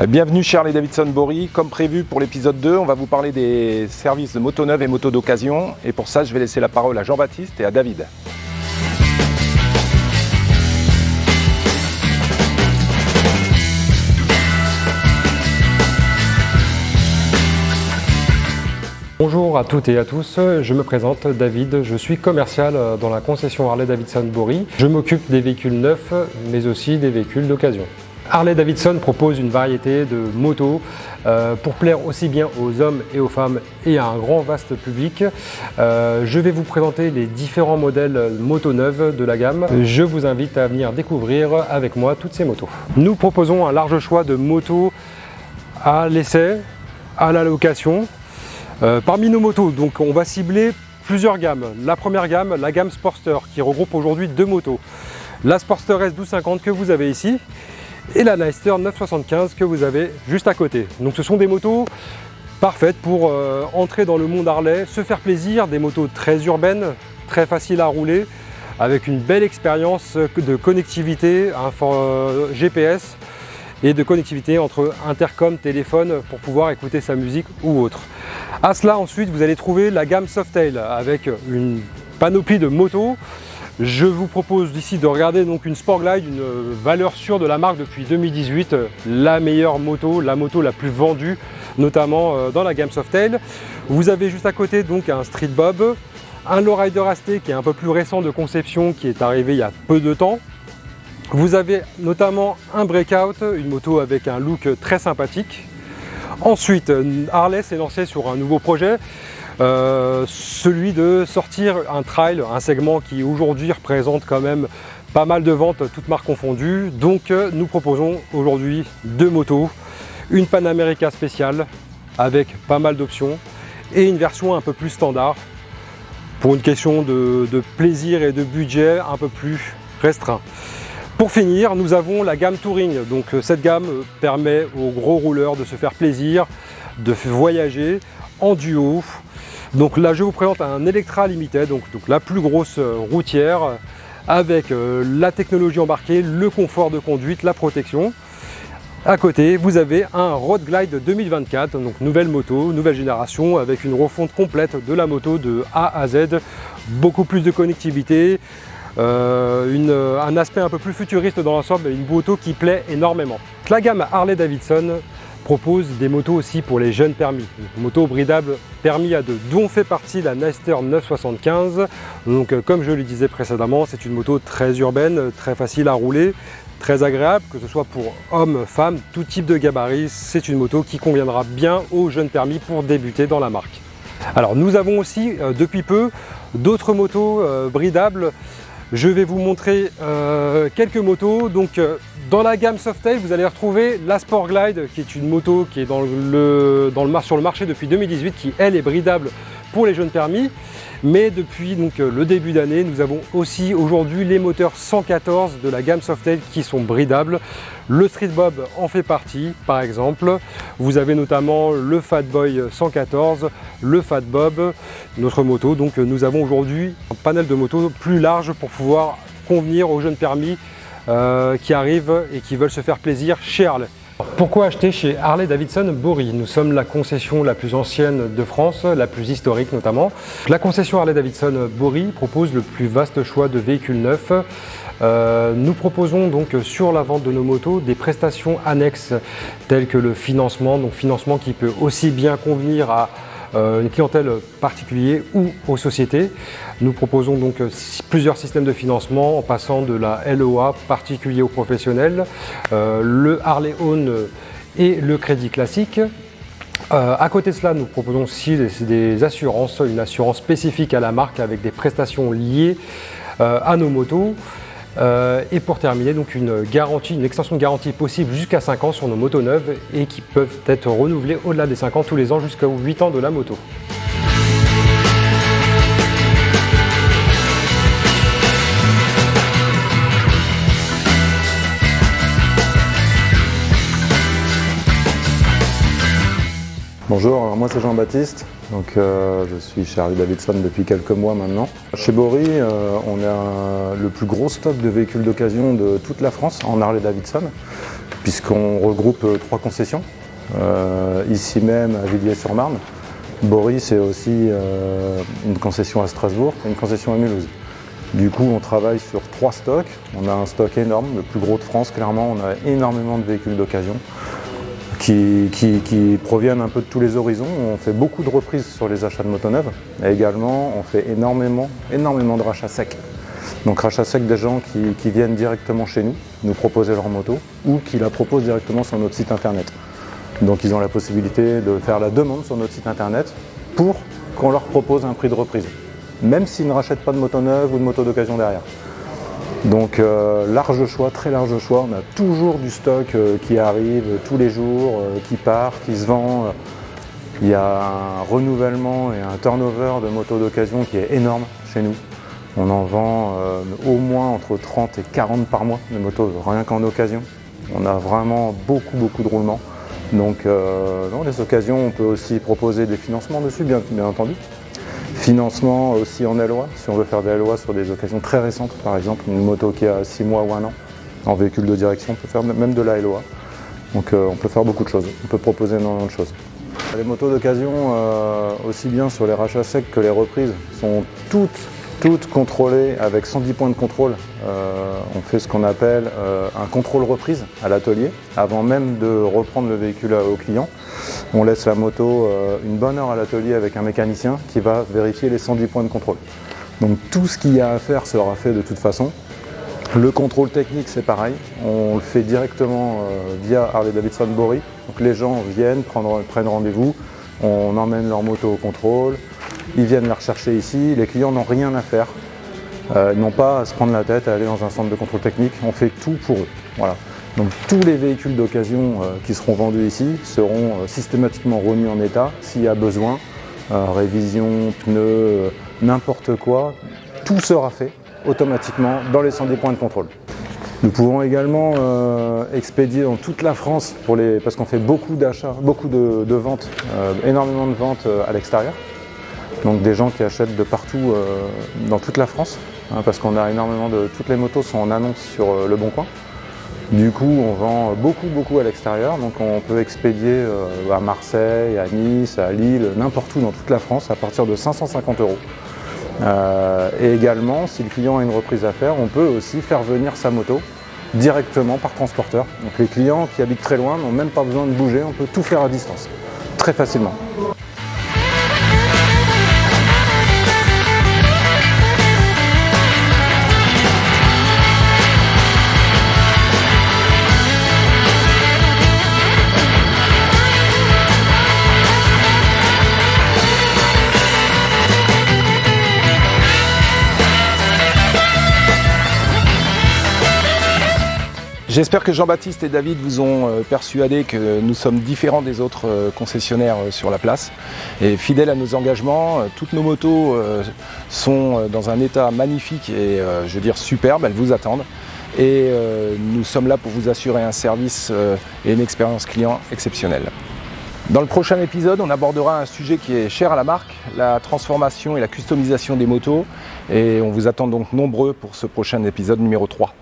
Bienvenue chez Harley-Davidson Bory. Comme prévu pour l'épisode 2, on va vous parler des services de motos neuves et motos d'occasion. Et pour ça, je vais laisser la parole à Jean-Baptiste et à David. Bonjour à toutes et à tous, je me présente David, je suis commercial dans la concession Harley-Davidson Bory. Je m'occupe des véhicules neufs mais aussi des véhicules d'occasion. Harley-Davidson propose une variété de motos pour plaire aussi bien aux hommes et aux femmes et à un grand vaste public. Je vais vous présenter les différents modèles motos neuves de la gamme. Je vous invite à venir découvrir avec moi toutes ces motos. Nous proposons un large choix de motos à l'essai, à la location. Parmi nos motos, donc, on va cibler plusieurs gammes. La première gamme, la gamme Sportster, qui regroupe aujourd'hui deux motos. La Sportster S1250 que vous avez ici et la Nightster 975 que vous avez juste à côté. Donc ce sont des motos parfaites pour entrer dans le monde Harley, se faire plaisir, des motos très urbaines, très faciles à rouler, avec une belle expérience de connectivité, GPS et de connectivité entre intercom, téléphone pour pouvoir écouter sa musique ou autre. À cela ensuite vous allez trouver la gamme Softail avec une panoplie de motos. Je vous propose ici de regarder donc une Sportglide, une valeur sûre de la marque depuis 2018, la meilleure moto, la moto la plus vendue, notamment dans la gamme Softail. Vous avez juste à côté donc un Street Bob, un Lowrider AST qui est un peu plus récent de conception, qui est arrivé il y a peu de temps. Vous avez notamment un Breakout, une moto avec un look très sympathique. Ensuite, Harley s'est lancé sur un nouveau projet, celui de sortir un trail, un segment qui aujourd'hui représente quand même pas mal de ventes, toutes marques confondues. Donc nous proposons aujourd'hui deux motos, une Pan America spéciale avec pas mal d'options et une version un peu plus standard pour une question de plaisir et de budget un peu plus restreint. Pour finir, nous avons la gamme Touring. Donc cette gamme permet aux gros rouleurs de se faire plaisir, de voyager en duo. Donc là, je vous présente un Electra Limited, donc la plus grosse routière, avec la technologie embarquée, le confort de conduite, la protection. À côté, vous avez un Road Glide 2024, donc nouvelle moto, nouvelle génération, avec une refonte complète de la moto de A à Z, beaucoup plus de connectivité, un aspect un peu plus futuriste dans l'ensemble, une moto qui plaît énormément. La gamme Harley-Davidson propose des motos aussi pour les jeunes permis. Moto bridable permis à deux, dont fait partie la Nightster 975. Donc comme je le disais précédemment, c'est une moto très urbaine, très facile à rouler, très agréable, que ce soit pour hommes, femmes, tout type de gabarit. C'est une moto qui conviendra bien aux jeunes permis pour débuter dans la marque. Alors nous avons aussi depuis peu d'autres motos bridables. Je vais vous montrer quelques motos. Donc, dans la gamme Softail, vous allez retrouver la Sportglide, qui est une moto qui est sur le marché depuis 2018, qui elle est bridable pour les jeunes permis. Mais depuis donc, le début d'année, nous avons aussi aujourd'hui les moteurs 114 de la gamme Softail qui sont bridables. Le Street Bob en fait partie, par exemple. Vous avez notamment le Fatboy 114, le Fat Bob, notre moto. Donc nous avons aujourd'hui un panel de motos plus large pour pouvoir convenir aux jeunes permis qui arrivent et qui veulent se faire plaisir chez Harley. Pourquoi acheter chez Harley-Davidson Bory? Nous sommes la concession la plus ancienne de France, la plus historique notamment. La concession Harley-Davidson Bory propose le plus vaste choix de véhicules neufs. Nous proposons donc sur la vente de nos motos des prestations annexes telles que le financement, donc financement qui peut aussi bien convenir à une clientèle particulière ou aux sociétés. Nous proposons donc plusieurs systèmes de financement en passant de la LOA particulier aux professionnels, le Harley Own et le crédit classique. À côté de cela, nous proposons aussi des assurances, une assurance spécifique à la marque avec des prestations liées à nos motos. Et pour terminer, donc une extension de garantie possible jusqu'à 5 ans sur nos motos neuves et qui peuvent être renouvelées au-delà des 5 ans tous les ans jusqu'aux 8 ans de la moto. Bonjour, alors moi c'est Jean-Baptiste, je suis chez Harley-Davidson depuis quelques mois maintenant. Chez Bory, on a le plus gros stock de véhicules d'occasion de toute la France en Harley-Davidson. puisqu'on regroupe 3 concessions, ici même à Villiers-sur-Marne. Bory, c'est aussi une concession à Strasbourg et une concession à Mulhouse. Du coup, on travaille sur 3 stocks. On a un stock énorme, le plus gros de France, clairement. On a énormément de véhicules d'occasion qui proviennent un peu de tous les horizons. On fait beaucoup de reprises sur les achats de motos neuves. Et également, on fait énormément de rachats secs. Donc rachats secs des gens qui viennent directement chez nous proposer leur moto ou qui la proposent directement sur notre site internet. Donc ils ont la possibilité de faire la demande sur notre site internet pour qu'on leur propose un prix de reprise, même s'ils ne rachètent pas de moto neuve ou de moto d'occasion derrière. Donc large choix, très large choix, on a toujours du stock qui arrive tous les jours, qui part, qui se vend. Il y a un renouvellement et un turnover de motos d'occasion qui est énorme chez nous. On en vend au moins entre 30 et 40 par mois de motos, rien qu'en occasion. On a vraiment beaucoup de roulements. Donc dans les occasions, on peut aussi proposer des financements dessus, bien entendu. Financement aussi en LOA, si on veut faire des LOA sur des occasions très récentes, par exemple une moto qui a 6 mois ou 1 an, en véhicule de direction, on peut faire même de la LOA. Donc on peut faire beaucoup de choses, on peut proposer énormément de choses. Les motos d'occasion, aussi bien sur les rachats secs que les reprises, sont toutes contrôlées avec 110 points de contrôle. On fait ce qu'on appelle un contrôle reprise à l'atelier, avant même de reprendre le véhicule au client. On laisse la moto une bonne heure à l'atelier avec un mécanicien qui va vérifier les 110 points de contrôle. Donc tout ce qu'il y a à faire sera fait de toute façon. Le contrôle technique, c'est pareil, on le fait directement via Harley-Davidson Bory. Donc les gens viennent, prennent rendez-vous, on emmène leur moto au contrôle, ils viennent la rechercher ici, les clients n'ont rien à faire. Ils n'ont pas à se prendre la tête à aller dans un centre de contrôle technique, on fait tout pour eux. Voilà. Donc tous les véhicules d'occasion qui seront vendus ici seront systématiquement remis en état s'il y a besoin, révision, pneus, n'importe quoi, tout sera fait automatiquement dans les 110 points de contrôle. Nous pouvons également expédier dans toute la France parce qu'on fait beaucoup d'achats, beaucoup de ventes, énormément de ventes à l'extérieur. Donc des gens qui achètent de partout dans toute la France, parce qu'on a énormément toutes les motos sont en annonce sur Le Bon Coin. Du coup, on vend beaucoup à l'extérieur, donc on peut expédier à Marseille, à Nice, à Lille, n'importe où dans toute la France à partir de 550 €. Et également, si le client a une reprise à faire, on peut aussi faire venir sa moto directement par transporteur. Donc les clients qui habitent très loin n'ont même pas besoin de bouger, on peut tout faire à distance, très facilement. J'espère que Jean-Baptiste et David vous ont persuadé que nous sommes différents des autres concessionnaires sur la place. Et fidèles à nos engagements, toutes nos motos sont dans un état magnifique et je veux dire superbe, elles vous attendent. Et nous sommes là pour vous assurer un service et une expérience client exceptionnelle. Dans le prochain épisode, on abordera un sujet qui est cher à la marque, la transformation et la customisation des motos. Et on vous attend donc nombreux pour ce prochain épisode numéro 3.